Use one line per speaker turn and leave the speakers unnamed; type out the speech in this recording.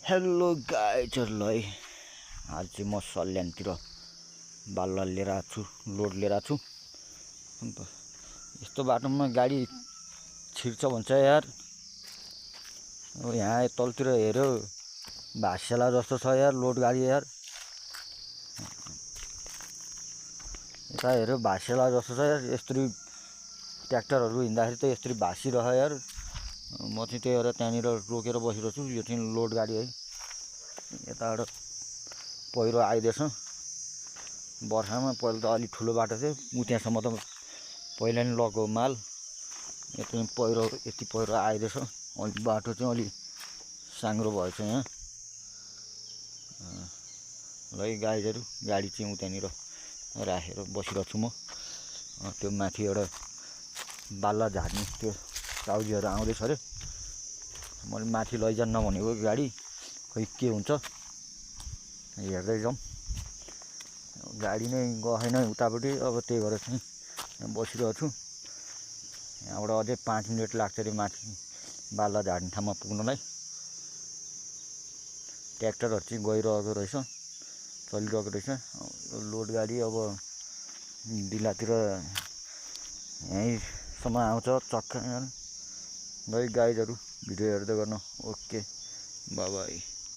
Hello गाइजहरुलाई आज चाहिँ म सल्यानतिर बालुवा लिएर आएको छु, लोड लिएर आएको छु। अन्त यस्तो बाटोमा गाडी छिर्छ भन्छ यार। अब यहाँ तलतिर हेर्यो भास्याला जस्तो छ यार लोड गाडी यार। यता हेर्यो भास्याला जस्तो छ यार। यसरी ट्र्याक्टरहरु हिँड्दाखेरि त यसरी भासिरह यार। म चाहिँ त्यही भएर त्यहाँनिर रोकेर बसिरहेको छु। यो चाहिँ लोड गाडी है। यताबाट पहिरो आइदिएछ। बर्खामा पहिला त अलि ठुलो बाटो थियो, उ त्यहाँसम्म त पहिला नि लग्यो माल। यता चाहिँ पहिरो यति पहिरो आइदिएछ। अलि बाटो चाहिँ अलि साङ्ग्रो भएछ यहाँ। ल गाइजहरु गाडी चाहिँ उतानिर राखेर बसिरहेको छु म। त्यो माथि एउटा बालुवा झार्ने त्यो टाउजीहरु आउँदैछ अरे। मैले माथि लैजान्न भनेको गाडी, खै के हुन्छ हेर्दै जाउँ। गाडी नै गएन उतापट्टि। अब त्यही भएर चाहिँ यहाँ बसिरहेको छु। यहाँबाट अझै 5 मिनेट लाग्छ रे माथि बालुवा झार्ने ठाउँमा पुग्नलाई। ट्र्याक्टरहरु चाहिँ गइरहेको रहेछ, चलिरहेको रहेछ। लोड गाडी अब डिलातिर यहीँसम्म आउँछ चक्का। ल गाइजहरु भिडियो हेर्दै गर्नु। Okay bye bye.